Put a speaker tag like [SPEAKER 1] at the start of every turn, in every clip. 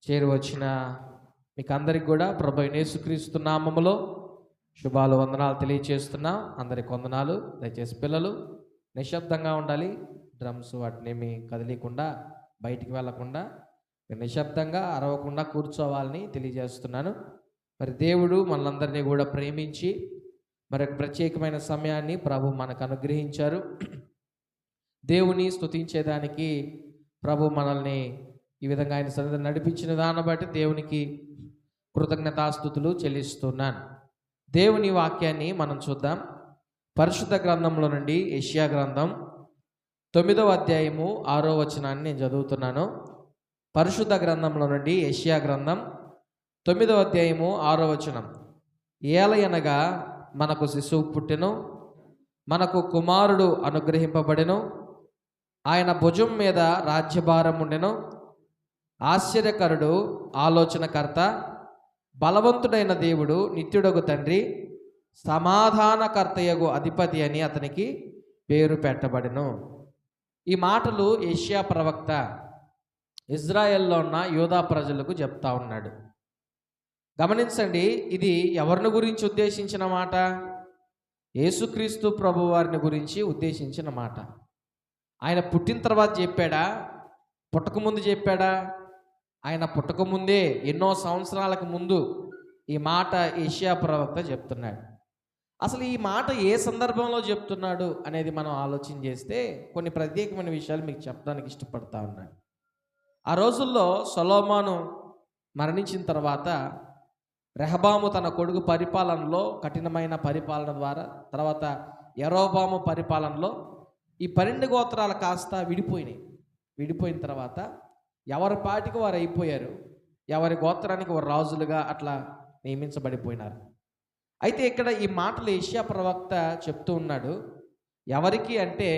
[SPEAKER 1] చేరువచ్చిన మీకు అందరికి కూడా ప్రభు అయిన యేసుక్రీస్తు నామములో శుభాలు వందనాలు తెలియచేస్తున్నాం. అందరికి వందనాలు. దయచేసి పిల్లలు నిశ్శబ్దంగా ఉండాలి. డ్రమ్స్ వాటినేమి కదిలీకుండా బయటికి వెళ్లకుండా నిశ్శబ్దంగా అరవకుండా కూర్చోవాలని తెలియజేస్తున్నాను. మరి దేవుడు మనందరినీ కూడా ప్రేమించి మరి ప్రత్యేకమైన సమయాన్ని ప్రభు మనకు అనుగ్రహించారు. దేవుని స్తుతించేదానికి ప్రభు మనల్ని ఈ విధంగా ఆయన సన్నిధిలో నడిపించిన దాన్ని బట్టి దేవునికి కృతజ్ఞతాస్తుతులు చెల్లిస్తున్నాను. దేవుని వాక్యాన్ని మనం చూద్దాం. పరిశుద్ధ గ్రంథంలో నుండి యెషయా గ్రంథం 9వ అధ్యాయము 6వ వచనాన్ని నేను చదువుతున్నాను. పరిశుద్ధ గ్రంథంలో నుండి యెషయా గ్రంథం 9వ అధ్యాయము 6వ వచనం. ఏలయనగా మనకు శిశువు పుట్టెను, మనకు కుమారుడు అనుగ్రహింపబడెను, ఆయన భుజం మీద రాజ్యభారం ఉండెను. ఆశ్చర్యకరుడు, ఆలోచనకర్త, బలవంతుడైన దేవుడు, నిత్యుడగు తండ్రి, సమాధానకర్తయగు అధిపతి అని అతనికి పేరు పెట్టబడెను. ఈ మాటలు యెషయా ప్రవక్త ఇజ్రాయెల్లో ఉన్న యూదా ప్రజలకు చెప్తా ఉన్నాడు. గమనించండి, ఇది ఎవరిని గురించి ఉద్దేశించిన మాట? యేసుక్రీస్తు ప్రభు వారిని గురించి ఉద్దేశించిన మాట. ఆయన పుట్టిన తర్వాత చెప్పాడా? పుట్టకముందు చెప్పాడా? ఆయన పుట్టకముందే ఎన్నో సంవత్సరాలకు ముందు ఈ మాట యెషయా ప్రవక్త చెప్తున్నాడు. అసలు ఈ మాట ఏ సందర్భంలో చెప్తున్నాడు అనేది మనం ఆలోచన చేస్తే కొన్ని ప్రత్యేకమైన విషయాలు మీకు చెప్పడానికి ఇష్టపడతా ఉన్నాను. ఆ రోజుల్లో సొలొమోను మరణించిన రెహబాము తన కొడుకు పరిపాలనలో, కఠినమైన పరిపాలన ద్వారా, తర్వాత యరొబాము పరిపాలనలో ఈ 12 గోత్రాలు కాస్త విడిపోయిన తర్వాత ఎవరి పాటికి వారు అయిపోయారు. ఎవరి గోత్రానికి వారు రాజులుగా అట్లా నియమించబడిపోయినారు. అయితే ఇక్కడ ఈ మాటలు యెషయా ప్రవక్త చెప్తూ ఉన్నాడు. ఎవరికి అంటే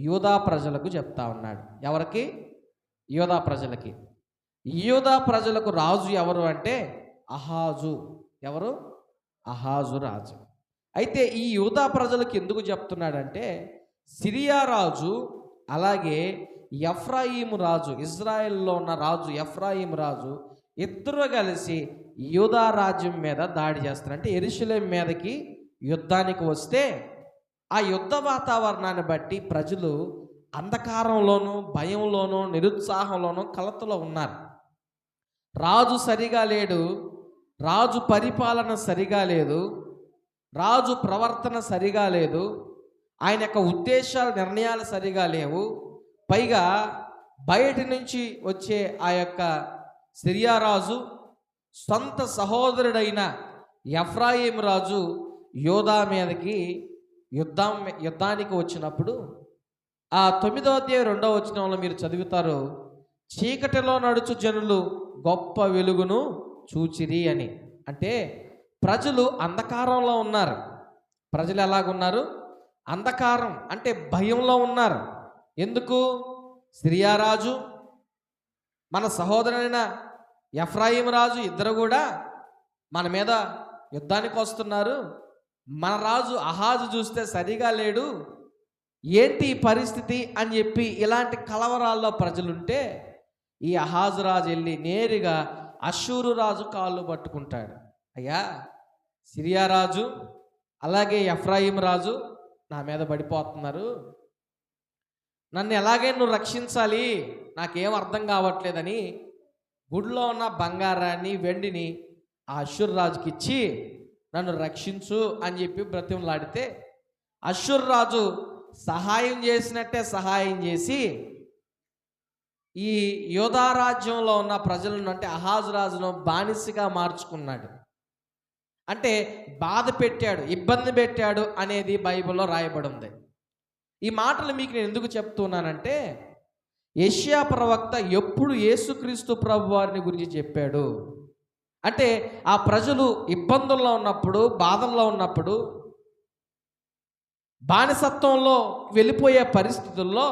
[SPEAKER 1] యూదా ప్రజలకు చెప్తా ఉన్నాడు. ఎవరికి? యూదా ప్రజలకి. యూదా ప్రజలకు రాజు ఎవరు అంటే అహాజు. ఎవరు? అహాజు రాజు. అయితే ఈ యూదా ప్రజలకు ఎందుకు చెప్తున్నాడంటే సిరియా రాజు, అలాగే ఎఫ్రాయిము రాజు, ఇజ్రాయెల్లో ఉన్న రాజు ఎఫ్రాయిము రాజు ఇద్దరు కలిసి యూదా రాజ్యం మీద దాడి చేస్తారు. అంటే యెరూషలేము మీదకి యుద్ధానికి వస్తే ఆ యుద్ధ వాతావరణాన్ని బట్టి ప్రజలు అంధకారంలోనూ, భయంలోనూ, నిరుత్సాహంలోనూ, కలతలో ఉన్నారు. రాజు సరిగా లేడు, రాజు పరిపాలన సరిగా లేదు, రాజు ప్రవర్తన సరిగా లేదు, ఆయన యొక్క ఉద్దేశాలు, నిర్ణయాలు సరిగా లేవు. పైగా బయటి నుంచి వచ్చే ఆ యొక్క సిరియా రాజు సొంత సహోదరుడైన ఎఫ్రాయిం రాజు యూదా మీదకి యుద్ధానికి వచ్చినప్పుడు ఆ 9వ అధ్యాయం 2వ వచనంలో మీరు చదువుతారు, చీకటిలో నడుచు జనులు గొప్ప వెలుగును చూచిరి అని. అంటే ప్రజలు అంధకారంలో ఉన్నారు. ప్రజలు ఎలాగున్నారు? అంధకారం అంటే భయంలో ఉన్నారు. ఎందుకు? సిరియా రాజు, మన సహోదరుడైన ఎఫ్రాయిం రాజు ఇద్దరు కూడా మన మీద యుద్ధానికి వస్తున్నారు. మన రాజు అహాజు చూస్తే సరిగా లేడు, ఏంటి పరిస్థితి అని చెప్పి ఇలాంటి కలవరాల్లో ప్రజలుంటే ఈ అహాజు రాజు వెళ్ళి నేరుగా అష్షూరు రాజు కాళ్ళు పట్టుకుంటాడు. అయ్యా, సిరియా రాజు అలాగే ఎఫ్రాయిం రాజు నా మీద పడిపోతున్నారు, నన్ను ఎలాగైనా నువ్వు రక్షించాలి, నాకేం అర్థం కావట్లేదని గుడిలో ఉన్న బంగారాన్ని, వెండిని ఆ అష్షూరు రాజుకి ఇచ్చి నన్ను రక్షించు అని చెప్పి బ్రతిమలాడితే అష్షూరు రాజు సహాయం చేసినట్టే సహాయం చేసి ఈ యూదా రాజ్యంలో ఉన్న ప్రజలను, అంటే అహాజు రాజును బానిసగా మార్చుకున్నాడు. అంటే బాధ పెట్టాడు, ఇబ్బంది పెట్టాడు అనేది బైబిల్లో రాయబడి ఉంది. ఈ మాటలు మీకు నేను ఎందుకు చెప్తున్నానంటే యెషయా ప్రవక్త ఎప్పుడు యేసుక్రీస్తు ప్రభు వారిని గురించి చెప్పాడు అంటే ఆ ప్రజలు ఇబ్బందుల్లో ఉన్నప్పుడు, బాధల్లో ఉన్నప్పుడు, బానిసత్వంలో వెళ్ళిపోయే పరిస్థితుల్లో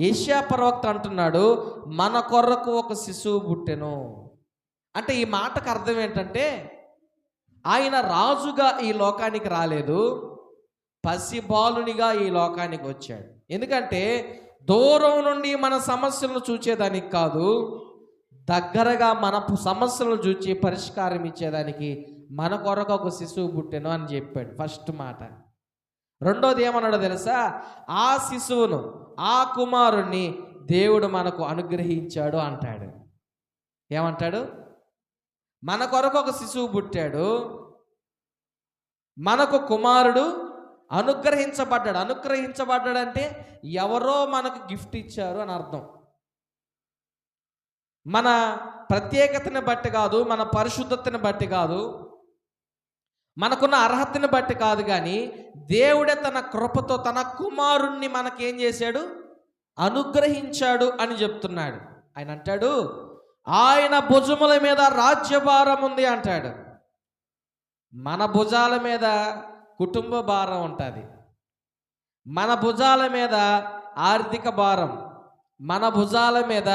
[SPEAKER 1] యెషయా ప్రవక్త అంటున్నాడు, మన కొరకు ఒక శిశువు పుట్టెను. అంటే ఈ మాటకు అర్థం ఏంటంటే ఆయన రాజుగా ఈ లోకానికి రాలేదు, పసిబాలునిగా ఈ లోకానికి వచ్చాడు. ఎందుకంటే దూరం నుండి మన సమస్యలను చూచేదానికి కాదు, దగ్గరగా మన సమస్యలను చూచి పరిష్కారం ఇచ్చేదానికి మన కొరకు ఒక శిశువు పుట్టెను అని చెప్పాడు ఫస్ట్ మాట. రెండోది ఏమన్నాడో తెలుసా? ఆ శిశువును, ఆ కుమారుణ్ణి దేవుడు మనకు అనుగ్రహించాడు అంటాడు. ఏమంటాడు? మన కొరకు ఒక శిశువు పుట్టాడు, మనకు కుమారుడు అనుగ్రహించబడ్డాడు. అనుగ్రహించబడ్డాడంటే ఎవరో మనకు గిఫ్ట్ ఇచ్చారు అని అర్థం. మన ప్రత్యేకతని బట్టి కాదు, మన పరిశుద్ధతని బట్టి కాదు, మనకున్న అర్హతని బట్టి కాదు, కానీ దేవుడే తన కృపతో తన కుమారుణ్ణి మనకేం చేశాడు? అనుగ్రహించాడు అని చెప్తున్నాడు. ఆయన అంటాడు, ఆయన భుజముల మీద రాజ్యభారం ఉంది అంటాడు. మన భుజాల మీద కుటుంబ భారం ఉంటుంది, మన భుజాల మీద ఆర్థిక భారం, మన భుజాల మీద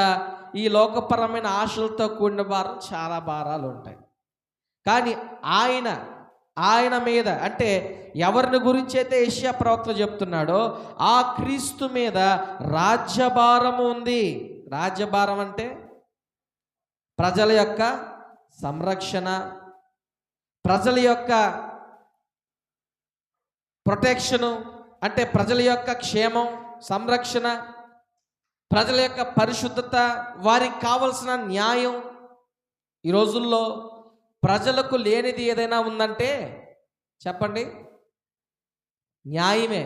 [SPEAKER 1] ఈ లోకపరమైన ఆశలతో కూడిన భారం, చాలా భారాలు ఉంటాయి. కానీ ఆయన మీద, అంటే ఎవరిని గురించి అయితే యెషయా ప్రవక్త చెప్తున్నాడో ఆ క్రీస్తు మీద రాజ్యభారము ఉంది. రాజ్యభారం అంటే ప్రజల యొక్క సంరక్షణ, ప్రజల యొక్క ప్రొటెక్షను, అంటే ప్రజల యొక్క క్షేమం, సంరక్షణ, ప్రజల యొక్క పరిశుద్ధత, వారికి కావలసిన న్యాయం. ఈ రోజుల్లో ప్రజలకు లేనిది ఏదైనా ఉందంటే చెప్పండి, న్యాయమే.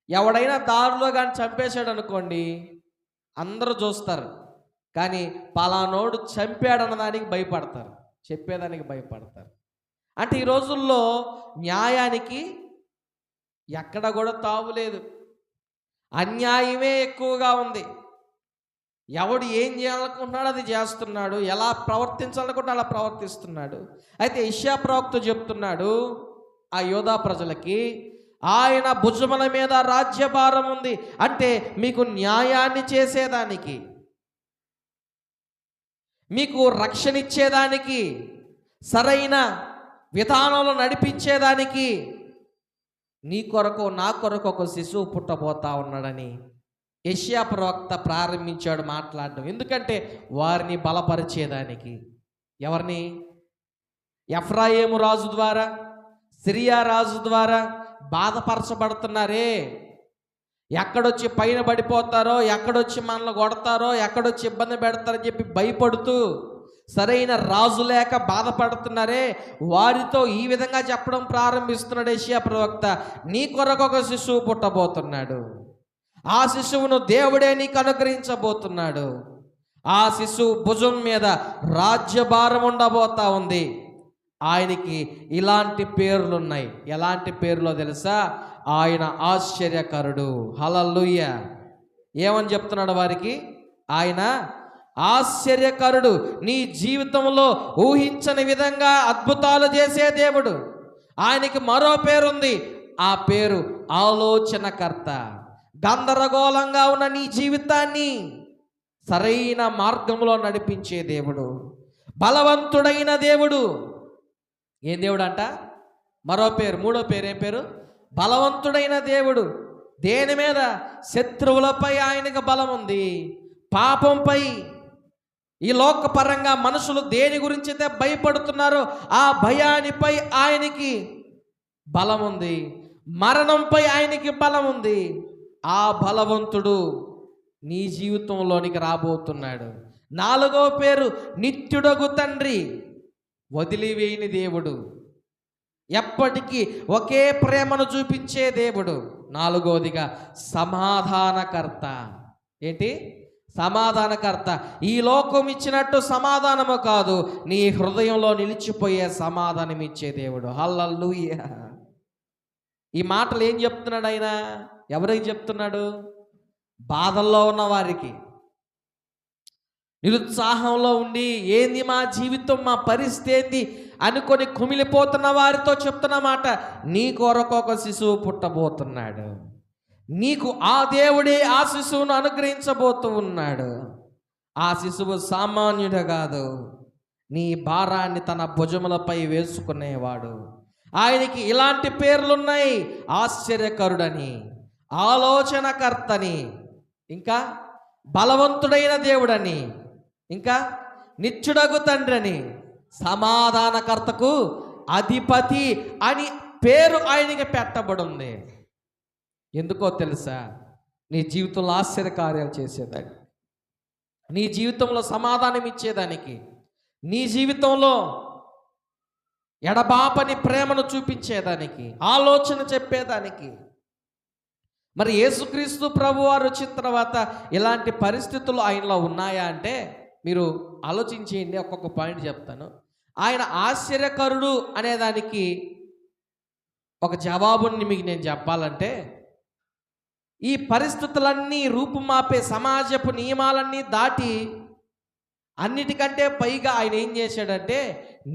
[SPEAKER 1] ఎవడైనా దారిలో కానీ చంపేశాడు అనుకోండి, అందరూ చూస్తారు, కానీ పలానోడు చంపాడన్న దానికి భయపడతారు, చెప్పేదానికి భయపడతారు. అంటే ఈ రోజుల్లో న్యాయానికి ఎక్కడ కూడా తావులేదు, అన్యాయమే ఎక్కువగా ఉంది. ఎవడు ఏం చేయాలనుకుంటున్నాడు అది చేస్తున్నాడు, ఎలా ప్రవర్తించాలనుకుంటున్నా అలా ప్రవర్తిస్తున్నాడు. అయితే యెషయా ప్రవక్త చెప్తున్నాడు ఆ యోధా ప్రజలకి, ఆయన భుజముల మీద రాజ్యభారం ఉంది. అంటే మీకు న్యాయాన్ని చేసేదానికి, మీకు రక్షణ ఇచ్చేదానికి, సరైన విధానంలో నడిపించేదానికి నీ కొరకు నా కొరకు ఒక శిశువు పుట్టబోతా ఉన్నాడని యెషయా ప్రవక్త ప్రారంభించాడు మాట్లాడడం. ఎందుకంటే వారిని బలపరిచేదానికి. ఎవరిని? ఎఫ్రాయిము రాజు ద్వారా, సిరియా రాజు ద్వారా బాధపరచబడుతున్నారే, ఎక్కడొచ్చి పైన పడిపోతారో, ఎక్కడొచ్చి మనల్ని కొడతారో, ఎక్కడొచ్చి ఇబ్బంది పెడతారని చెప్పి భయపడుతూ సరైన రాజు లేక బాధపడుతున్నారే, వారితో ఈ విధంగా చెప్పడం ప్రారంభిస్తున్నాడు యెషయా ప్రవక్త. నీ కొరకు ఒక శిశువు పుట్టబోతున్నాడు, ఆ శిశువును దేవుడే నీకు అనుగ్రహించబోతున్నాడు, ఆ శిశువు భుజం మీద రాజ్యభారం ఉండబోతా ఉంది. ఆయనకి ఇలాంటి పేర్లు ఉన్నాయి. ఎలాంటి పేర్లో తెలుసా? ఆయన ఆశ్చర్యకరుడు. హల్లెలూయా. ఏమని చెప్తున్నాడు వారికి? ఆయన ఆశ్చర్యకరుడు, నీ జీవితంలో ఊహించని విధంగా అద్భుతాలు చేసే దేవుడు. ఆయనకి మరో పేరుంది, ఆ పేరు ఆలోచనకర్త. గందరగోళంగా ఉన్న నీ జీవితాన్ని సరైన మార్గంలో నడిపించే దేవుడు, బలవంతుడైన దేవుడు. ఏం దేవుడు అంట? మరో పేరు, మూడో పేరు. ఏం పేరు? బలవంతుడైన దేవుడు. దేని మీద? శత్రువులపై ఆయనకు బలం ఉంది, పాపంపై. ఈ లోకపరంగా మనుషులు దేని గురించి అయితే భయపడుతున్నారో ఆ భయానిపై ఆయనకి బలం ఉంది, మరణంపై ఆయనకి బలం ఉంది. ఆ బలవంతుడు నీ జీవితంలోనికి రాబోతున్నాడు. నాలుగో పేరు నిత్యుడగు తండ్రి, వదిలివేయని దేవుడు, ఎప్పటికీ ఒకే ప్రేమను చూపించే దేవుడు. నాలుగోదిగా సమాధానకర్త. ఏంటి? సమాధానకర్త. ఈ లోకం ఇచ్చినట్టు సమాధానము కాదు, నీ హృదయంలో నిలిచిపోయే సమాధానం ఇచ్చే దేవుడు. హల్లెలూయా. ఈ మాటలు ఏం చెప్తున్నాడు ఆయన? ఎవరికి చెప్తున్నాడు? బాధల్లో ఉన్న వారికి, నిరుత్సాహంలో ఉండి ఏంది మా జీవితం, మా పరిస్థితి ఏంది అనుకొని కుమిలిపోతున్న వారితో చెప్తున్న మాట, నీ కొరకు ఒక శిశువు పుట్టబోతున్నాడు, నీకు ఆ దేవుడే ఆ శిశువును అనుగ్రహించబోతూ ఉన్నాడు. ఆ శిశువు సామాన్యుడు కాదు, నీ భారాన్ని తన భుజములపై వేసుకునేవాడు. ఆయనకి ఇలాంటి పేర్లున్నాయి: ఆశ్చర్యకరుడని, ఆలోచనకర్తని, ఇంకా బలవంతుడైన దేవుడని, ఇంకా నిత్యుడగు తండ్రి అని, సమాధానకర్తకు అధిపతి అని పేరు ఆయనకి పెట్టబడింది. ఎందుకో తెలుసా? నీ జీవితంలో ఆశ్చర్యకార్యాలు చేసేదానికి, నీ జీవితంలో సమాధానం ఇచ్చేదానికి, నీ జీవితంలో ఎడబాపని ప్రేమను చూపించేదానికి, ఆలోచన చెప్పేదానికి. మరి యేసుక్రీస్తు ప్రభువారు వచ్చిన తర్వాత ఇలాంటి పరిస్థితులు ఆయనలో ఉన్నాయా అంటే మీరు ఆలోచించేయండి. ఒక్కొక్క పాయింట్ చెప్తాను. ఆయన ఆశ్చర్యకరుడు అనేదానికి ఒక జవాబుని మీకు నేను చెప్పాలంటే, ఈ పరిస్థితులన్నీ రూపుమాపే సమాజపు నియమాలన్నీ దాటి అన్నిటికంటే పైగా ఆయన ఏం చేశాడంటే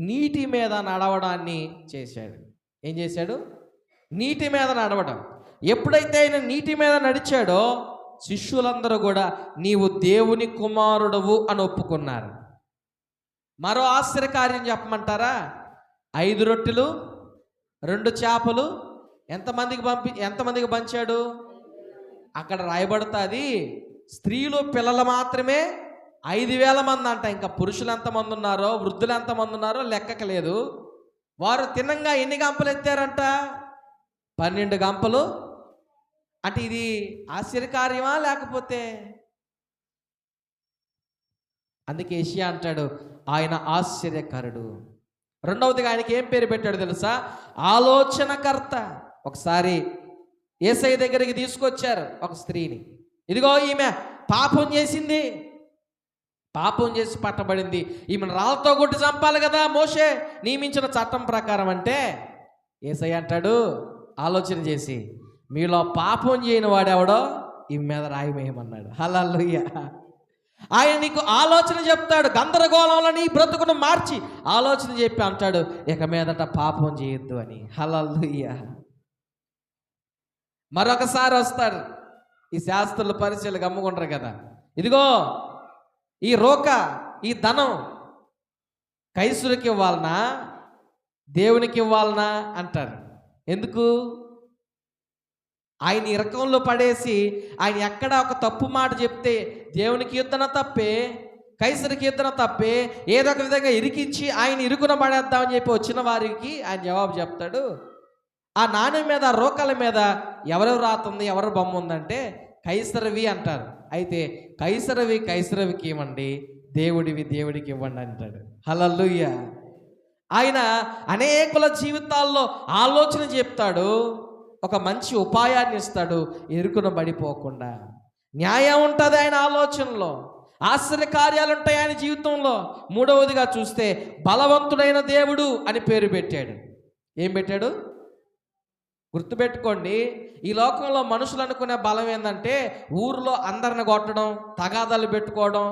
[SPEAKER 1] నీటి మీద నడవడాన్ని చేశాడు. ఏం చేశాడు? నీటి మీద నడవడం. ఎప్పుడైతే ఆయన నీటి మీద నడిచాడో శిష్యులందరూ కూడా నీవు దేవుని కుమారుడవు అని ఒప్పుకున్నారు. మరో ఆశ్చర్యకార్యం చెప్పమంటారా? 5 రొట్టెలు 2 చేపలు ఎంతమందికి పంచాడు? అక్కడ రాయబడుతుంది స్త్రీలు పిల్లలు మాత్రమే 5,000 మంది అంట. ఇంకా పురుషులు ఎంతమంది ఉన్నారో, వృద్ధులు ఎంతమంది ఉన్నారో లెక్కకు లేదు. వారు తినంగా ఎన్ని గంపలు ఎత్తారంట? 12 గంపలు. అంటే ఇది ఆశ్చర్యకార్యమా? లేకపోతే అందుకే యెషయా అంటాడు ఆయన ఆశ్చర్యకరుడు. రెండవదిగా ఆయనకి ఏం పేరు పెట్టాడు తెలుసా? ఆలోచనకర్త. ఒకసారి యేసయ్య దగ్గరికి తీసుకొచ్చారు ఒక స్త్రీని. ఇదిగో ఈమె పాపం చేసింది, పాపం చేసి పట్టబడింది, ఈమెను రాళ్ళతో కొట్టి చంపాలి కదా మోషే నియమించిన చట్టం ప్రకారం. అంటే యేసయ్య అంటాడు ఆలోచన చేసి, మీలో పాపం చేయని వాడెవడో ఈమె మీద రాయి వేయమన్నాడు. హల్లెలూయా. ఆయన నీకు ఆలోచన చెప్తాడు. గందరగోళంలో నీ బ్రతుకును మార్చి ఆలోచన చెప్పి అంటాడు ఇక మీదట పాపం చేయొద్దు అని. హల్లెలూయా. మరొకసారి వస్తాడు. ఈ శాస్త్రులు పరిచయాలు గమ్ముకుంటారు కదా, ఇదిగో ఈ ఈ ధనం కైసురికి ఇవ్వాలనా దేవునికి ఇవ్వాలనా అంటారు. ఎందుకు? ఆయన ఈ రకంలో పడేసి ఆయన ఎక్కడ ఒక తప్పు మాట చెప్తే దేవునికి యుద్ధన తప్పే, కైసరికి యుద్ధన తప్పే, ఏదో ఒక విధంగా ఇరికించి ఆయన ఇరుకున పడేద్దామని చెప్పి వచ్చిన వారికి ఆయన జవాబు చెప్తాడు. ఆ నాణ్యం మీద రోకల మీద ఎవరెవరు రాతుంది, ఎవరు బొమ్మ ఉందంటే కైసరవి అంటారు. అయితే కైసరవికి ఇవ్వండి, దేవుడివి దేవుడికి ఇవ్వండి అంటాడు. హల్లెలూయా. ఆయన అనేకుల జీవితాల్లో ఆలోచన చెప్తాడు, ఒక మంచి ఉపాయాన్ని ఇస్తాడు ఎరుకున పడిపోకుండా. న్యాయం ఉంటుంది ఆయన ఆలోచనలో, ఆశ్చర్యకార్యాలు ఉంటాయి ఆయన జీవితంలో. మూడవదిగా చూస్తే బలవంతుడైన దేవుడు అని పేరు పెట్టాడు. ఏం పెట్టాడు? గుర్తుపెట్టుకోండి, ఈ లోకంలో మనుషులు అనుకునే బలం ఏంటంటే ఊరిలో అందరిని కొట్టడం, తగాదాలు పెట్టుకోవడం,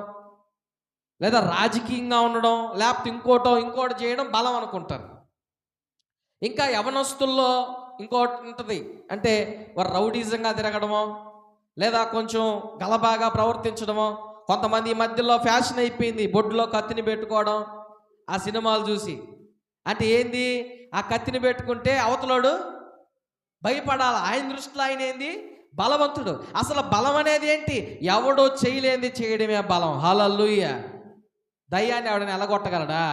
[SPEAKER 1] లేదా రాజకీయంగా ఉండడం, లేకపోతే ఇంకోటి చేయడం బలం అనుకుంటారు. ఇంకా యవనస్తుల్లో ఇంకోటి ఉంటుంది, అంటే వారు రౌడీజంగా తిరగడమో, లేదా కొంచెం గలబాగా ప్రవర్తించడమో. కొంతమంది ఈ మధ్యలో ఫ్యాషన్ అయిపోయింది బొడ్డులో కత్తిని పెట్టుకోవడం, ఆ సినిమాలు చూసి. అంటే ఏంది? ఆ కత్తిని పెట్టుకుంటే అవతలోడు భయపడాలి. ఆయన దృష్టిలో ఆయన ఏంది? బలవంతుడు. అసలు బలం అనేది ఏంటి? ఎవడో చేయలేంది చేయడమే బలం. హల్లెలూయా. దయ్యాన్ని ఎవడని ఎలగొట్టగలడా?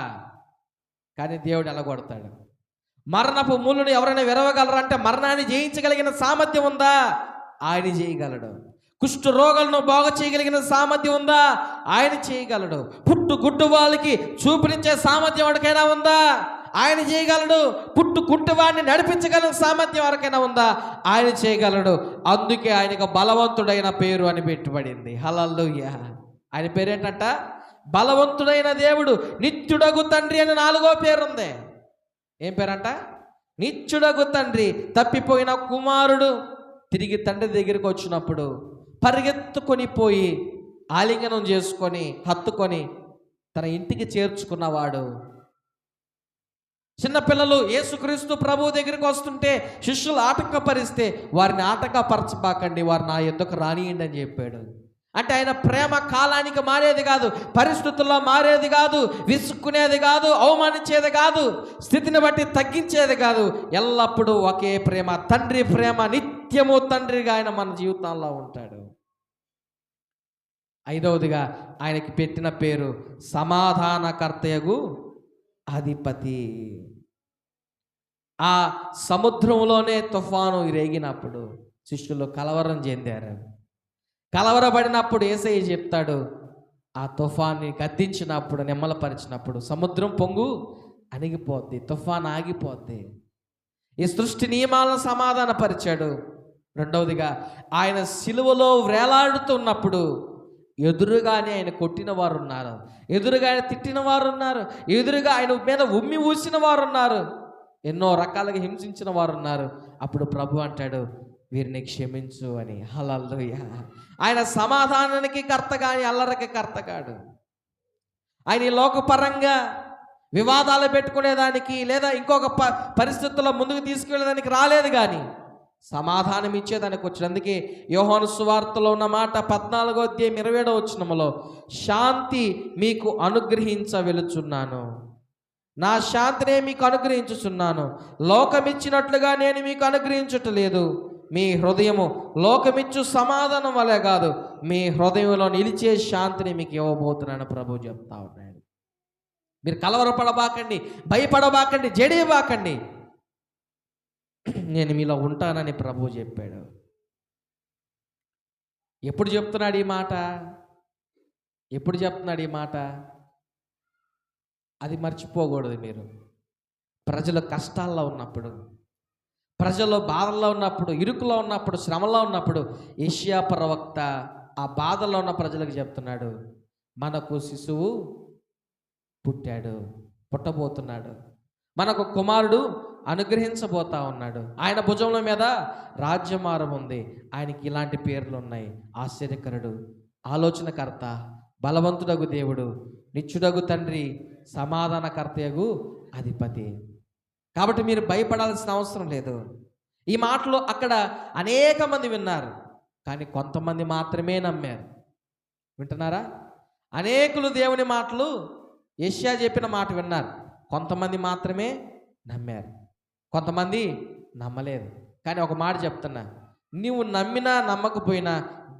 [SPEAKER 1] కానీ దేవుడు ఎలగొడతాడు. మరణపు ముళ్ళును ఎవరైనా విరవగలరంటే మరణాన్ని జయించగలిగిన సామర్థ్యం ఉందా? ఆయన చేయగలడు. కుష్ఠ రోగాలను బాగా చేయగలిగిన సామర్థ్యం ఉందా? ఆయన చేయగలడు. గుడ్డు వాళ్ళకి చూపునిచ్చే సామర్థ్యం ఎవరికైనా ఉందా? ఆయన చేయగలడు. కుంటి వాడిని నడిపించగలిగిన సామర్థ్యం ఎవరికైనా ఉందా? ఆయన చేయగలడు. అందుకే ఆయనకు బలవంతుడైన పేరు అని పెట్టబడింది. హల్లెలూయా. ఆయన పేరేంటంట? బలవంతుడైన దేవుడు, నిత్యుడగు తండ్రి అని 4వ పేరుంది. ఏం పేరంట? నిత్యుడగు తండ్రి. తప్పిపోయిన కుమారుడు తిరిగి తండ్రి దగ్గరికి వచ్చినప్పుడు పరిగెత్తుకొని పోయి ఆలింగనం చేసుకొని హత్తుకొని తన ఇంటికి చేర్చుకున్నవాడు. చిన్నపిల్లలు యేసుక్రీస్తు ప్రభు దగ్గరికి వస్తుంటే శిష్యులు ఆటంకపరిస్తే వారిని ఆటంకపరచబాకండి, వారు నా యొద్దకు రానియండి అని చెప్పాడు. అంటే ఆయన ప్రేమ కాలానికి మారేది కాదు, పరిస్థితుల్లో మారేది కాదు, విసుక్కునేది కాదు, అవమానించేది కాదు, స్థితిని బట్టి తగ్గించేది కాదు. ఎల్లప్పుడూ ఒకే ప్రేమ, తండ్రి ప్రేమ. నిత్యము తండ్రిగా ఆయన మన జీవితాల్లో ఉంటాడు. ఐదవదిగా ఆయనకి పెట్టిన పేరు సమాధానకర్తయగు అధిపతి. ఆ సముద్రంలోనే తుఫాను రేగినప్పుడు శిష్యులు కలవరం చెందారు. కలవరపడినప్పుడు యేసయ్య చెప్తాడు, ఆ తుఫాన్ని గద్దించినప్పుడు, నిమ్మలపరిచినప్పుడు సముద్రం పొంగు అణిగిపోద్ది, తుఫాన్ ఆగిపోద్ది. ఈ సృష్టి నియమాలను సమాధానపరిచాడు. రెండవదిగా ఆయన సిలువలో వేలాడుతున్నప్పుడు ఎదురుగానే ఆయన కొట్టిన వారు ఉన్నారు, ఎదురుగా ఆయన తిట్టిన వారు ఉన్నారు, ఎదురుగా ఆయన మీద ఉమ్మి ఊసిన వారు ఉన్నారు, ఎన్నో రకాలుగా హింసించిన వారు ఉన్నారు. అప్పుడు ప్రభు అంటాడు, వీరిని క్షమించు అని. హల్లెలూయా. ఆయన సమాధానానికి కర్త కానీ అల్లరికి కర్త కాడు. ఆయన ఈ లోకపరంగా వివాదాలు పెట్టుకునేదానికి లేదా ఇంకొక పరిస్థితుల్లో ముందుకు తీసుకెళ్ళేదానికి రాలేదు, కానీ సమాధానం ఇచ్చేదానికి వచ్చాడు. అందుకే యోహాను సువార్తలో ఉన్న మాట 14వ అధ్యాయం 27వ వచనములో, శాంతి మీకు అనుగ్రహించ వెలుచున్నాను, నా శాంతినే మీకు అనుగ్రహించుచున్నాను, లోకమిచ్చినట్లుగా నేను మీకు అనుగ్రహించట్లేదు. మీ హృదయము లోకమిచ్చు సమాధానం వలె కాదు, మీ హృదయంలో నిలిచే శాంతిని మీకు ఇవ్వబోతున్నాను ప్రభు చెప్తా ఉన్నాడు. మీరు కలవరపడబాకండి, భయపడబాకండి, జడియబాకండి, నేను మీలో ఉంటానని ప్రభు చెప్పాడు. ఎప్పుడు చెప్తున్నాడు ఈ మాట? ఎప్పుడు చెప్తున్నాడు ఈ మాట? అది మర్చిపోకూడదు. మీరు ప్రజలు కష్టాల్లో ఉన్నప్పుడు, ప్రజలు బాధల్లో ఉన్నప్పుడు, ఇరుకులో ఉన్నప్పుడు, శ్రమలో ఉన్నప్పుడు యెషయా ప్రవక్త ఆ బాధల్లో ఉన్న ప్రజలకు చెప్తున్నాడు, మనకు శిశువు పుట్టాడు, పుట్టబోతున్నాడు, మనకు కుమారుడు అనుగ్రహించబోతా ఉన్నాడు, ఆయన భుజముల మీద రాజ్యమారం ఉంది, ఆయనకి ఇలాంటి పేర్లు ఉన్నాయి: ఆశ్చర్యకరుడు, ఆలోచనకర్త, బలవంతుడగు దేవుడు, నిత్యుడగు తండ్రి, సమాధానకర్తయగు అధిపతి. కాబట్టి మీరు భయపడాల్సిన అవసరం లేదు. ఈ మాటలు అక్కడ అనేక మంది విన్నారు, కానీ కొంతమంది మాత్రమే నమ్మారు. వింటున్నారా? అనేకులు దేవుని మాటలు, యెషయా చెప్పిన మాట విన్నారు, కొంతమంది మాత్రమే నమ్మారు, కొంతమంది నమ్మలేదు. కానీ ఒక మాట చెప్తున్నా, నీవు నమ్మినా నమ్మకపోయినా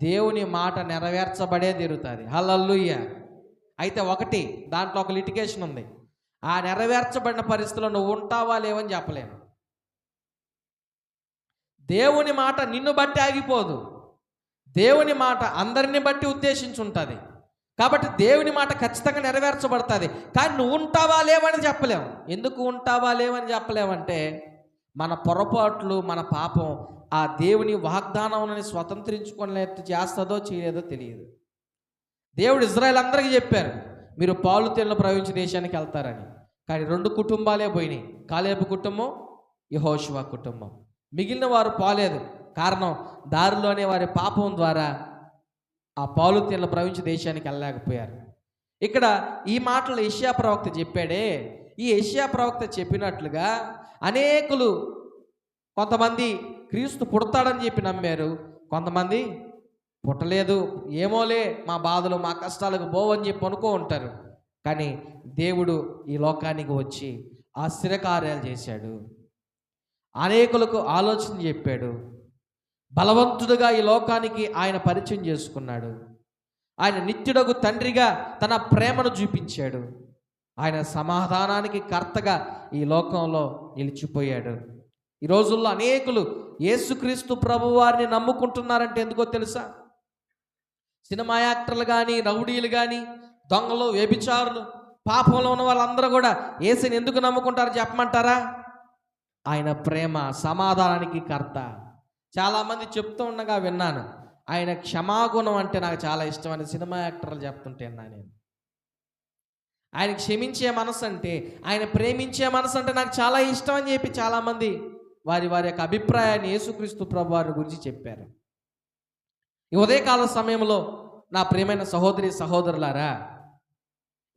[SPEAKER 1] దేవుని మాట నెరవేర్చబడే తీరుతుంది. హల్లెలూయా. అయితే ఒకటి, దాంట్లో ఒక లిటిగేషన్ ఉంది. ఆ నెరవేర్చబడిన పరిస్థితిలో నువ్వు ఉంటావా లేవని చెప్పలేను. దేవుని మాట నిన్ను బట్టి ఆగిపోదు, దేవుని మాట అందరిని బట్టి ఉద్దేశించి ఉంటుంది. కాబట్టి దేవుని మాట ఖచ్చితంగా నెరవేర్చబడుతుంది. కానీ నువ్వు ఉంటావా లేవని చెప్పలేము. ఎందుకు ఉంటావా లేవని చెప్పలేమంటే, మన పొరపాట్లు, మన పాపం ఆ దేవుని వాగ్దానాన్ని స్వతంత్రించుకునేట్టు చేస్తుందో చేయలేదో తెలియదు. దేవుడు ఇజ్రాయేల్ అందరికీ చెప్పారు, మీరు పాలు తేనెలు ప్రవహించే దేశానికి వెళ్తారని. కానీ 2 కుటుంబాలే పోయినాయి, కాలేబు కుటుంబం, యెహోషువ కుటుంబం. మిగిలిన వారు పోలేదు. కారణం, దారిలోనే వారి పాపం ద్వారా ఆ పాలు తేనెలు ప్రవహించే దేశానికి వెళ్ళలేకపోయారు. ఇక్కడ ఈ మాటలు యెషయా ప్రవక్త చెప్పాడే, ఈ యెషయా ప్రవక్త చెప్పినట్లుగా అనేకులు, కొంతమంది క్రీస్తు పుడతాడని చెప్పి నమ్మారు, కొంతమంది పుట్టలేదు, ఏమోలే మా బాధలు మా కష్టాలకు పోవని చెప్పి అనుకో ఉంటారు. కానీ దేవుడు ఈ లోకానికి వచ్చి ఆశ్చర్యకార్యాలు చేశాడు, అనేకులకు ఆలోచన చెప్పాడు, బలవంతుడుగా ఈ లోకానికి ఆయన పరిచయం చేసుకున్నాడు, ఆయన నిత్యుడగు తండ్రిగా తన ప్రేమను చూపించాడు, ఆయన సమాధానానికి కర్తగా ఈ లోకంలో నిలిచిపోయాడు. ఈ రోజుల్లో అనేకులు యేసుక్రీస్తు ప్రభువారిని నమ్ముకుంటున్నారంటే ఎందుకో తెలుసా? సినిమా యాక్టర్లు కానీ, రౌడీలు కానీ, దొంగలు, వ్యభిచారులు, పాపంలో ఉన్న వాళ్ళందరూ కూడా యేసుని ఎందుకు నమ్ముకుంటారో చెప్పమంటారా? ఆయన ప్రేమ, సమాధానానికి కర్త. చాలామంది చెప్తూ ఉండగా విన్నాను, ఆయన క్షమాగుణం అంటే నాకు చాలా ఇష్టం అని సినిమా యాక్టర్లు చెప్తుంటే నేను. ఆయన క్షమించే మనసు అంటే, ఆయన ప్రేమించే మనసు అంటే నాకు చాలా ఇష్టం అని చెప్పి చాలామంది వారి యొక్క అభిప్రాయాన్ని యేసుక్రీస్తు ప్రభువారి గురించి చెప్పారు. ఈ ఉదయకాల సమయంలో నా ప్రియమైన సహోదరి సహోదరులారా,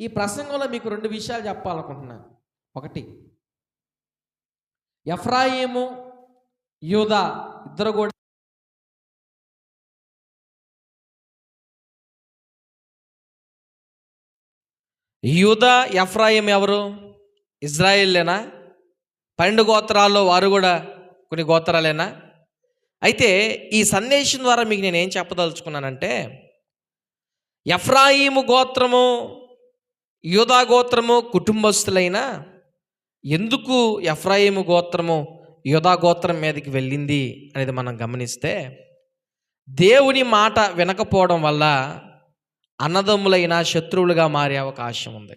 [SPEAKER 1] ఈ ప్రసంగంలో మీకు 2 విషయాలు చెప్పాలనుకుంటున్నాను. ఒకటి, ఎఫ్రాయిము, యూదా ఇద్దరు కూడా యూదా ఎఫ్రాయిం ఎవరు? ఇజ్రాయేలేనా? 12 గోత్రాల్లో వారు కూడా కొన్ని గోత్రాలేనా? అయితే ఈ సందేశం ద్వారా మీకు నేను ఏం చెప్పదలుచుకున్నానంటే, ఎఫ్రాయిము గోత్రము, యూదా గోత్రము కుటుంబస్తులైన ఎందుకు ఎఫ్రాయిము గోత్రము యూదా గోత్రం మీదకి వెళ్ళింది అనేది మనం గమనిస్తే, దేవుని మాట వినకపోవడం వల్ల అన్నదమ్ములైన శత్రువులుగా మారే అవకాశం ఉంది.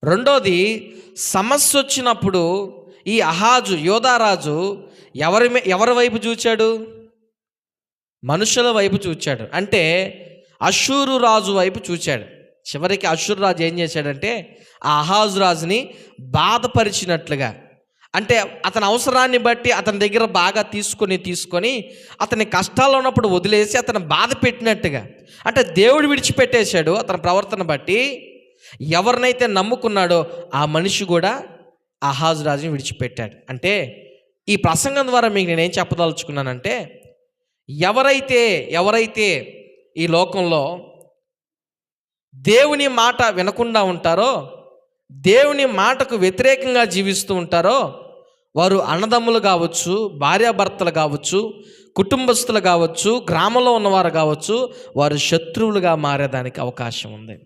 [SPEAKER 1] రెండోది, సమస్య వచ్చినప్పుడు ఈ అహాజు యోధారాజు ఎవరి వైపు చూచాడు? మనుషుల వైపు చూచాడు. అంటే అషూరు రాజు వైపు చూచాడు. చివరికి అషూరు రాజు ఏం చేశాడంటే ఆ అహాజు రాజుని బాధపరిచినట్లుగా, అంటే అతని అవసరాన్ని బట్టి అతని దగ్గర బాగా తీసుకొని అతని కష్టాల్లో ఉన్నప్పుడు వదిలేసి అతను బాధ పెట్టినట్టుగా, అంటే దేవుడు విడిచిపెట్టేశాడు. అతని ప్రవర్తన బట్టి ఎవరినైతే నమ్ముకున్నాడో ఆ మనిషి కూడా అహాజు రాజుని విడిచిపెట్టాడు. అంటే ఈ ప్రసంగం ద్వారా మీకు నేనేం చెప్పదలుచుకున్నానంటే, ఎవరైతే ఈ లోకంలో దేవుని మాట వినకుండా ఉంటారో, దేవుని మాటకు వ్యతిరేకంగా జీవిస్తూ ఉంటారో, వారు అన్నదమ్ములు కావచ్చు, భార్యాభర్తలు కావచ్చు, కుటుంబస్తులు కావచ్చు, గ్రామంలో ఉన్నవారు కావచ్చు, వారు శత్రువులుగా మారేదానికి అవకాశం ఉంది.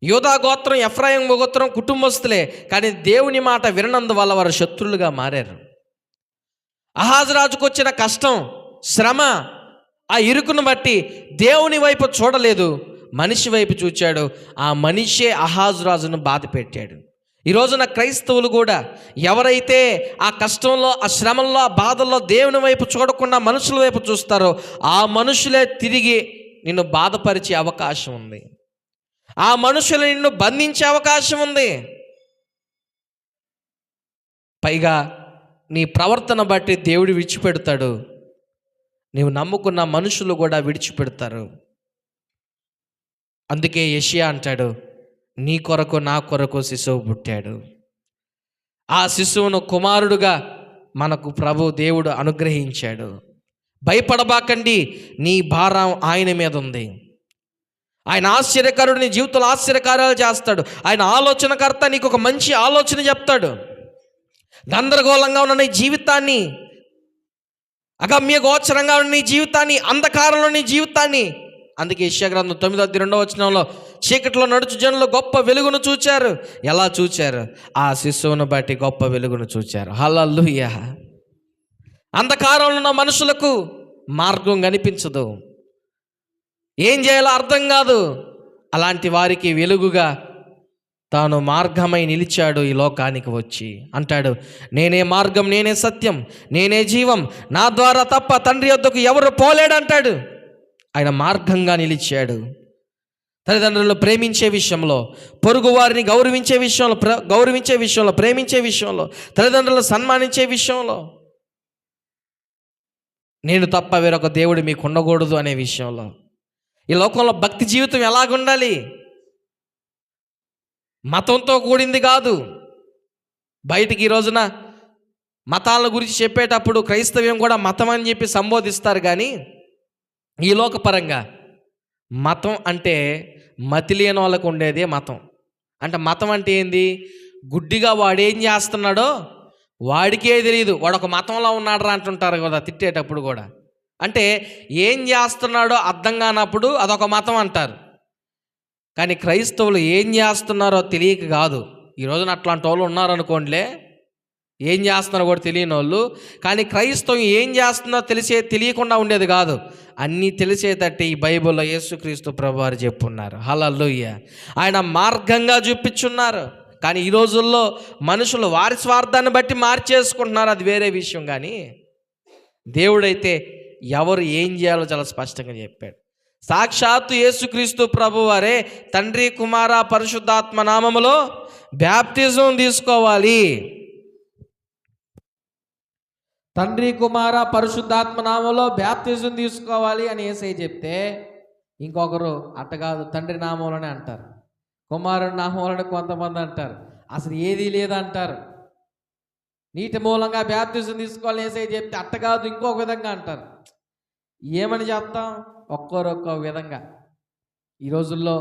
[SPEAKER 1] యూదా గోత్రం, ఎఫ్రాయిం గోత్రం కుటుంబస్తులే, కానీ దేవుని మాట విననందువల్ల వారు శత్రువులుగా మారారు. అహాజు రాజుకు వచ్చిన కష్టం, శ్రమ, ఆ ఇరుకును బట్టి దేవుని వైపు చూడలేదు, మనిషి వైపు చూచాడు. ఆ మనిషే అహాజు రాజును బాధ పెట్టాడు. ఈ రోజున క్రైస్తవులు కూడా ఎవరైతే ఆ కష్టంలో, ఆ శ్రమంలో, ఆ బాధల్లో దేవుని వైపు చూడకుండా మనుషుల వైపు చూస్తారో ఆ మనుషులే తిరిగి నిన్ను బాధపరిచే అవకాశం ఉంది. ఆ మనుషులు నిన్ను బంధించే అవకాశం ఉంది. పైగా నీ ప్రవర్తన బట్టి దేవుడు విడిచిపెడతాడు. నీవు నమ్ముకున్న మనుషులు కూడా విడిచిపెడతారు. అందుకే యెషయా అంటాడు, నీ కొరకు నా కొరకు శిశువు పుట్టాడు. ఆ శిశువును కుమారుడుగా మనకు ప్రభు దేవుడు అనుగ్రహించాడు. భయపడబాకండి, నీ భారం ఆయన మీద ఉంది. ఆయన ఆశ్చర్యకరుడు, నీ జీవితంలో ఆశ్చర్యకార్యాలు చేస్తాడు. ఆయన ఆలోచనకర్త, నీకు ఒక మంచి ఆలోచన చెప్తాడు. గందరగోళంగా ఉన్న నీ జీవితాన్ని, అగమ్య గోచరంగా ఉన్న నీ జీవితాన్ని, అంధకారంలో నీ జీవితాన్ని, అందుకే యెషయా గ్రంథం 9:2 చీకట్లో నడుచు జనులు గొప్ప వెలుగును చూచారు. ఎలా చూచారు? ఆ శిశువును బట్టి గొప్ప వెలుగును చూచారు. హల్లెలూయా. అంధకారంలో ఉన్న మనుషులకు మార్గం కనిపించదు, ఏం చేయాలో అర్థం కాదు. అలాంటి వారికి వెలుగుగా తాను మార్గమై నిలిచాడు. ఈ లోకానికి వచ్చి అంటాడు, నేనే మార్గం, నేనే సత్యం, నేనే జీవం, నా ద్వారా తప్ప తండ్రి యొద్దకు ఎవరు పోలేడంటాడు. ఆయన మార్గంగా నిలిచాడు. తల్లిదండ్రులను ప్రేమించే విషయంలో, పొరుగు వారిని గౌరవించే విషయంలో, ప్రేమించే విషయంలో, తల్లిదండ్రులను సన్మానించే విషయంలో, నేను తప్ప వేరొక దేవుడు మీకు ఉండకూడదు అనే విషయంలో, ఈ లోకంలో భక్తి జీవితం ఎలాగుండాలి? మతంతో కూడింది కాదు. బయటికి ఈ రోజున మతాల గురించి చెప్పేటప్పుడు క్రైస్తవ్యం కూడా మతం అని చెప్పి సంబోధిస్తారు. కానీ ఈ లోకపరంగా మతం అంటే మతి లేని వాళ్ళకు ఉండేదే మతం. అంటే మతం అంటే ఏంది? గుడ్డిగా వాడేం చేస్తున్నాడో వాడికే తెలియదు, వాడు ఒక మతంలో ఉన్నాడు అంటుంటారు కదా తిట్టేటప్పుడు కూడా. అంటే ఏం చేస్తున్నాడో అర్థం కానప్పుడు అదొక మతం అంటారు. కానీ క్రైస్తవులు ఏం చేస్తున్నారో తెలియక కాదు. ఈ రోజున అట్లాంటి వాళ్ళు ఉన్నారనుకోండిలే, ఏం చేస్తున్నారో కూడా తెలియని వాళ్ళు. కానీ క్రైస్తవం ఏం చేస్తుందో తెలియకుండా ఉండేది కాదు, అన్నీ తెలిసేటట్టు ఈ బైబిల్లో యేసుక్రీస్తు ప్రభువారు చెప్పున్నారు. హల్లెలూయా. ఆయన మార్గంగా చూపించున్నారు. కానీ ఈ రోజుల్లో మనుషులు వారి స్వార్థాన్ని బట్టి మార్చేసుకుంటున్నారు, అది వేరే విషయం. కానీ దేవుడైతే ఎవరు ఏం చేయాలో చాలా స్పష్టంగా చెప్పాడు. సాక్షాత్తు యేసుక్రీస్తు ప్రభువారే తండ్రి, కుమార, పరిశుద్ధాత్మ నామములో బ్యాప్టిజం తీసుకోవాలి. తండ్రి, కుమార, పరిశుద్ధాత్మ నామంలో బ్యాప్టిజం తీసుకోవాలి అని యేసయ్య చెప్తే, ఇంకొకరు అట్టకాదు తండ్రి నామంలోనే అంటారు, కుమారుడి నామంలోనే కొంతమంది అంటారు, అసలు ఏదీ లేదంటారు. నీటి మూలంగా బ్యాప్టిజం తీసుకోవాలని యేసయ్య చెప్తే అట్టకాదు ఇంకొక విధంగా అంటారు. ఏమని చెప్తాం? ఒక్కొక్క విధంగా. ఈ రోజుల్లో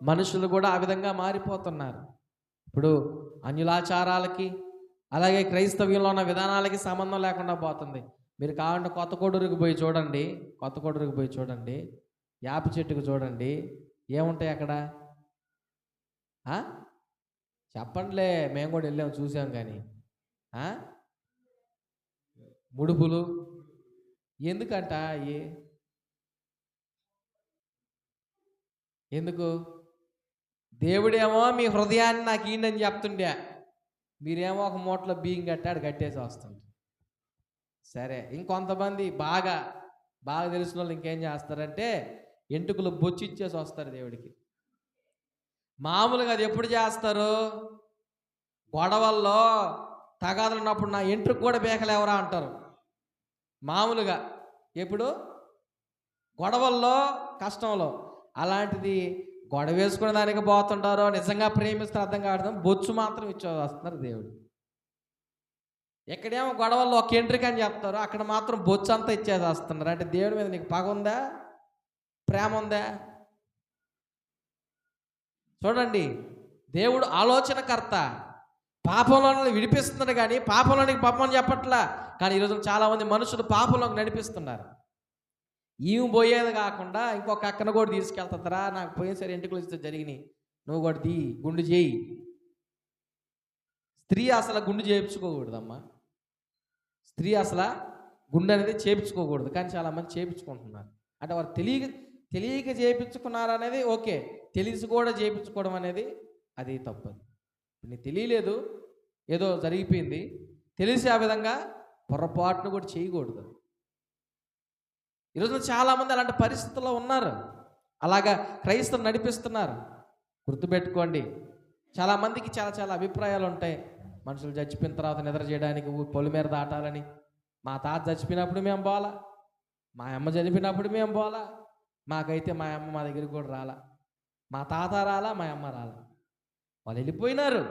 [SPEAKER 1] మనుషులు కూడా ఆ విధంగా మారిపోతున్నారు. ఇప్పుడు అన్యులాచారాలకి అలాగే క్రైస్తవ్యంలో ఉన్న విధానాలకి సంబంధం లేకుండా పోతుంది. మీరు కావాలంటే కొత్త కోడూరుకి పోయి చూడండి. యాప చెట్టుకు చూడండి ఏముంటాయి అక్కడ? ఆ? చెప్పండిలే, మేము కూడా వెళ్ళాము చూసాం కానీ. ఆ? ముడుపులు ఎందుకంట? ఏ ఎందుకు? దేవుడేమో మీ హృదయాన్ని నాకు ఈయనని చెప్తుండే, మీరేమో ఒక మూటలో బియ్యం కట్టాడు కట్టేసి వస్తుంది. సరే, ఇంకొంతమంది బాగా బాగా తెలిసిన వాళ్ళు ఇంకేం చేస్తారంటే ఎంటుకలు బొచ్చి ఇచ్చేసి వస్తారు దేవుడికి. మామూలుగా అది ఎప్పుడు చేస్తారు? గొడవల్లో తగాదలు ఉన్నప్పుడు నా ఎంట్రుకు కూడా బేకలేవరా అంటారు మామూలుగా. ఎప్పుడు? గొడవల్లో, కష్టంలో. అలాంటిది గొడవ వేసుకునే దానికి పోతుంటారో నిజంగా ప్రేమిస్తారు అర్థం కావడం, బొచ్చు మాత్రం ఇచ్చే వస్తున్నారు దేవుడు. ఎక్కడేమో గొడవల్లో ఒక ఎంట్రిక అని చెప్తారు, అక్కడ మాత్రం బొచ్చు అంతా ఇచ్చేది వస్తున్నారు. అంటే దేవుడి మీద నీకు పగ ఉందా, ప్రేమ ఉందా? చూడండి, దేవుడు ఆలోచనకర్త, పాపంలో విడిపిస్తున్నాడు కానీ పాపంలోనికి పాపం చెప్పట్లా. కానీ ఈరోజు చాలామంది మనుషులు పాపంలోకి నడిపిస్తున్నారు. ఈమె పోయేది కాకుండా ఇంకొక అక్కను కూడా తీసుకెళ్తారా, నాకు పోయినసారి ఎంటుకలు ఇస్తే జరిగినాయి, నువ్వు కూడా గుండు చేయి. స్త్రీ అసలు గుండు చేయించుకోకూడదమ్మా. స్త్రీ అసలు గుండె అనేది చేయించుకోకూడదు, కానీ చాలామంది చేయించుకుంటున్నారు. అంటే వారు తెలియక చేయించుకున్నారు అనేది ఓకే, తెలిసి కూడా చేయించుకోవడం అనేది అది తప్పదు. నీకు తెలియలేదు, ఏదో జరిగిపోయింది, తెలిసి ఆ విధంగా పొరపాటును కూడా చేయకూడదు. ఈరోజు చాలామంది అలాంటి పరిస్థితుల్లో ఉన్నారు, అలాగా క్రైస్తవులు నడిపిస్తున్నారు. గుర్తుపెట్టుకోండి, చాలామందికి చాలా అభిప్రాయాలు ఉంటాయి. మనుషులు చచ్చిపోయిన తర్వాత నిద్ర చేయడానికి పొలి మీద దాటాలని. మా తాత చచ్చిపోయినప్పుడు మేము పోలా, మా అమ్మ చనిపోయినప్పుడు మేము పోలా, మాకైతే మా అమ్మ మా దగ్గరికి కూడా రాలా, మా తాత రాలా, మా అమ్మ రాలా. వాళ్ళు వెళ్ళిపోయినారు,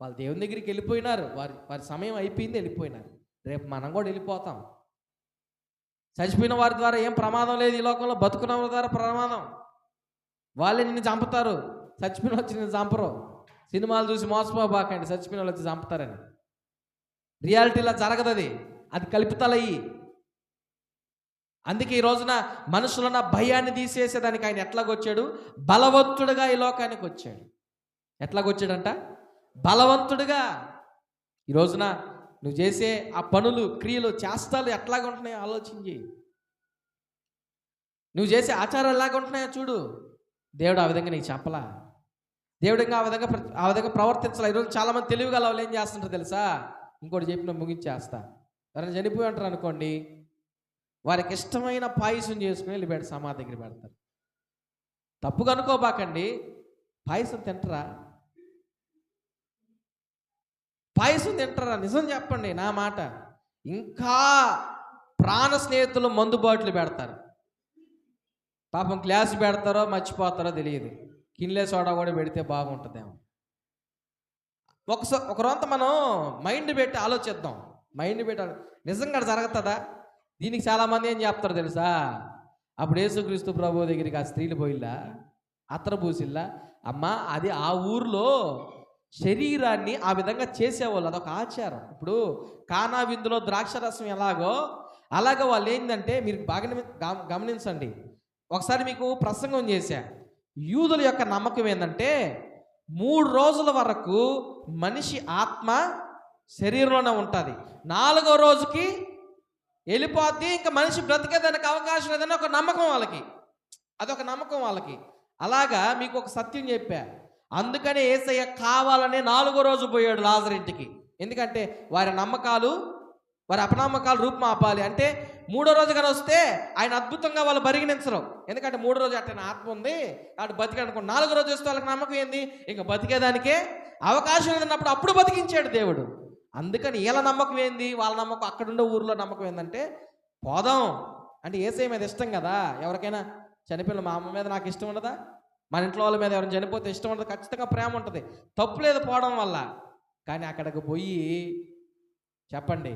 [SPEAKER 1] వాళ్ళు దేవుని దగ్గరికి వెళ్ళిపోయినారు, వారి సమయం అయిపోయింది, వెళ్ళిపోయినారు. రేపు మనం కూడా వెళ్ళిపోతాం. చచ్చిపోయిన వారి ద్వారా ఏం ప్రమాదం లేదు ఈ లోకంలో, బతుకున్న వారి ద్వారా ప్రమాదం. వాళ్ళే నిన్ను చంపుతారు, చచ్చిపోయిన వచ్చి నిన్ను చంపరు. సినిమాలు చూసి మోసపోబాకండి, చచ్చిపోయిన వాళ్ళు వచ్చి చంపుతారని. రియాలిటీలా జరగదు, అది కల్పితాలయ్యి. అందుకే ఈ రోజున మనుషులున్న భయాన్ని తీసేసేదానికి ఆయన ఎట్లాగొచ్చాడు? బలవంతుడుగా ఈ లోకానికి వచ్చాడు. ఎట్లాగొచ్చాడంట? బలవంతుడుగా. ఈ రోజున నువ్వు చేసే ఆ పనులు, క్రియలు, చేష్టాలు ఎట్లాగ ఉంటున్నాయో ఆలోచించి. నువ్వు చేసే ఆచారాలు ఎలాగ ఉంటున్నాయో చూడు. దేవుడు ఆ విధంగా నీకు చెప్పలా, దేవుడిగా ఆ విధంగా ప్రవర్తించాలి. ఈరోజు చాలామంది తెలివిగా వాళ్ళు ఏం చేస్తుంటారు తెలుసా? ఇంకోటి చెప్పిన ముగించేస్తా. ఎవరైనా చనిపోయి ఉంటారు అనుకోండి, వారికి ఇష్టమైన పాయసం చేసుకుని వెళ్ళి సమాధి దగ్గర పెడతారు. తప్పుగా అనుకోబాకండి, పాయసం తింటారా? పాయసం తింటారా? నిజం చెప్పండి, నా మాట. ఇంకా ప్రాణ స్నేహితులు మందు బాటిల్ పెడతారు. పాపం గ్లాసు పెడతారో మర్చిపోతారో తెలియదు, కిన్లే సోడా కూడా పెడితే బాగుంటుందేమో. ఒకరోంత మనం మైండ్ పెట్టి ఆలోచిద్దాం. మైండ్ పెట్టి నిజంగా జరుగుతుందా? దీనికి చాలామంది ఏం చెప్తారు తెలుసా? అప్పుడు యేసుక్రీస్తు ప్రభు దగ్గరికి ఆ స్త్రీలు పోయిల్లా, అత్తరు పూసిల్లా. అమ్మా, అది ఆ ఊర్లో శరీరాన్ని ఆ విధంగా చేసేవాళ్ళు, అదొక ఆచారం. ఇప్పుడు కానా విందులో ద్రాక్షరసం ఎలాగో అలాగో వాళ్ళు ఏంటంటే, మీరు బాగా గమనించండి. ఒకసారి మీకు ప్రసంగం చేశా. యూదుల యొక్క నమ్మకం ఏంటంటే 3 రోజుల వరకు మనిషి ఆత్మ శరీరంలోనే ఉంటుంది, 4వ రోజుకి వెళ్ళిపోద్ది, ఇంకా మనిషి బ్రతికేదానికి అవకాశం లేదని ఒక నమ్మకం వాళ్ళకి. అదొక నమ్మకం వాళ్ళకి. అలాగా మీకు ఒక సత్యం చెప్పా. అందుకనే యేసయ్య కావాలనే 4వ రోజు పోయాడు లాజరు ఇంటికి. ఎందుకంటే వారి నమ్మకాలు, వారి అపనమ్మకాలు రూపుమాపాలి. అంటే 3వ రోజు కానీ వస్తే ఆయన అద్భుతంగా వాళ్ళు పరిగణించరు. ఎందుకంటే 3వ రోజు అట్టే ఆత్మ ఉంది, అటు బతికాడు అనుకోండి. 4వ రోజు వస్తే వాళ్ళకి నమ్మకం ఏంది? ఇంకా బతికేదానికే అవకాశం లేదన్నప్పుడు అప్పుడు బతికించాడు దేవుడు. అందుకని వీళ్ళ నమ్మకం ఏంది? వాళ్ళ నమ్మకం, అక్కడుండే ఊర్లో నమ్మకం ఏంటంటే పోదాం అంటే యేసయ్య మీద ఇష్టం కదా. ఎవరికైనా చనిపోయిన మా అమ్మ మీద నాకు ఇష్టం ఉండదా? మన ఇంట్లో వాళ్ళ మీద ఎవరైనా చనిపోతే ఇష్టం ఉండదు, ఖచ్చితంగా ప్రేమ ఉంటుంది, తప్పు లేదు పోవడం వల్ల. కానీ అక్కడికి పోయి చెప్పండి,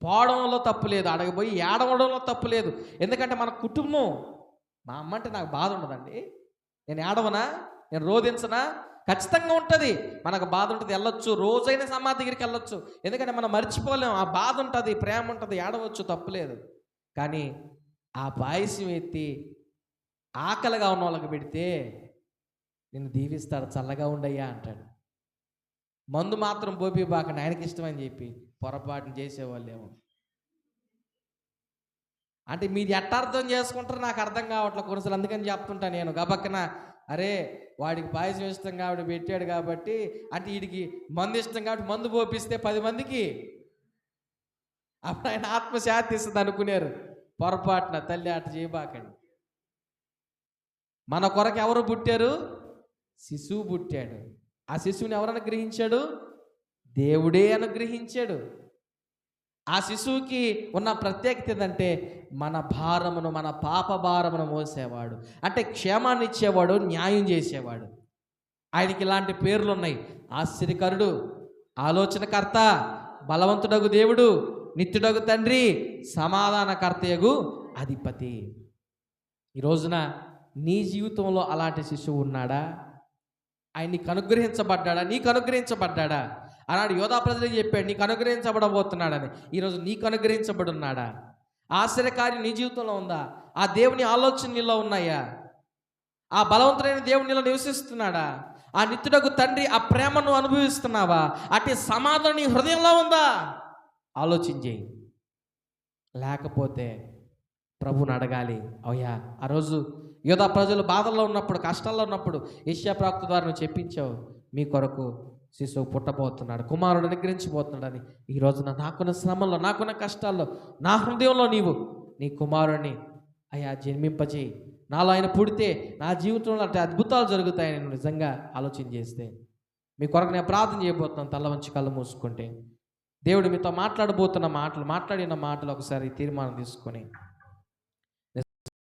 [SPEAKER 1] పోవడంలో తప్పు లేదు, అక్కడికి పోయి ఏడవడంలో తప్పు లేదు. ఎందుకంటే మన కుటుంబం, మా అమ్మ అంటే నాకు బాధ ఉండదండి, నేను ఏడవనా, నేను రోధించనా? ఖచ్చితంగా ఉంటుంది, మనకు బాధ ఉంటుంది, వెళ్ళొచ్చు, రోజైనా సమాధి దగ్గరికి వెళ్ళొచ్చు. ఎందుకంటే మనం మర్చిపోలేము, ఆ బాధ ఉంటుంది, ప్రేమ ఉంటుంది, ఏడవచ్చు, తప్పులేదు. కానీ ఆ పాయసం ఎత్తి ఆకలిగా ఉన్న వాళ్ళకి పెడితే నిన్ను దీవిస్తాడు, చల్లగా ఉండయ్యా అంటాడు. మందు మాత్రం పోపి బాకండి, ఆయనకి ఇష్టమని చెప్పి పొరపాటున చేసేవాళ్ళేమో. అంటే మీరు ఎట్ట అర్థం చేసుకుంటారో నాకు అర్థం కావట్లేదు కొన్నిసార్లు. అందుకని చెప్తుంటాను నేను గబక్కన, అరే వాడికి పాయసం ఇష్టం కాబట్టి పెట్టాడు కాబట్టి, అంటే వీడికి మందు ఇష్టం కాబట్టి మందు పోపిస్తే 10 మందికి అప్పుడు ఆయన ఆత్మశాంతి ఇస్తుంది అనుకునేరు. పొరపాటున తల్లి అట చేయబాకండి. మన కొరకు ఎవరు పుట్టారు? శిశువు పుట్టాడు. ఆ శిశువుని ఎవరు అనుగ్రహించాడు? దేవుడే అనుగ్రహించాడు. ఆ శిశువుకి ఉన్న ప్రత్యేకత ఏంటంటే మన భారమును, మన పాప భారమును మోసేవాడు, అంటే క్షేమాన్ని ఇచ్చేవాడు, న్యాయం చేసేవాడు. ఆయనకి ఇలాంటి పేర్లు ఉన్నాయి: ఆశ్చర్యకరుడు, ఆలోచనకర్త, బలవంతుడగు దేవుడు, నిత్యుడగు తండ్రి, సమాధానకర్తయగు అధిపతి. ఈ రోజున నీ జీవితంలో అలాంటి శిశువు ఉన్నాడా? ఆయన నీకు అనుగ్రహించబడ్డాడా? నీకు అనుగ్రహించబడ్డాడా? అలాంటి యోధా ప్రజలకు చెప్పాడు నీకు అనుగ్రహించబడబోతున్నాడని. ఈరోజు నీకు అనుగ్రహించబడి ఉన్నాడా? ఆశ్చర్యకార్యం నీ జీవితంలో ఉందా? ఆ దేవుని ఆలోచన నీలో ఉన్నాయా? ఆ బలవంతుడైన దేవుని నీలో నివసిస్తున్నాడా? ఆ నిత్యుడగు తండ్రి ఆ ప్రేమను అనుభవిస్తున్నావా? అట్టి సమాధానం నీ హృదయంలో ఉందా? ఆలోచించేయి. లేకపోతే ప్రభువుని అడగాలి. అయ్యా, ఆ రోజు యోధా ప్రజలు బాధల్లో ఉన్నప్పుడు, కష్టాల్లో ఉన్నప్పుడు యెషయా ప్రవక్త ద్వారా నువ్వు చెప్పించావు, మీ కొరకు శిశువు పుట్టబోతున్నాడు, కుమారుడు అనుగ్రహించబోతున్నాడని. ఈ రోజున నాకున్న శ్రమల్లో, నాకున్న కష్టాల్లో, నా హృదయంలో నీవు నీ కుమారుడిని అయ్యా జన్మింపచేయి. నాలో ఆయన పుడితే నా జీవితంలో అట్టి అద్భుతాలు జరుగుతాయని నేను నిజంగా ఆలోచన చేస్తే మీ కొరకు నేను ప్రార్థన చేయబోతున్నాను. తల వంచి కళ్ళు మూసుకుంటే దేవుడు మీతో మాట్లాడిన మాటలు ఒకసారి తీర్మానం తీసుకొని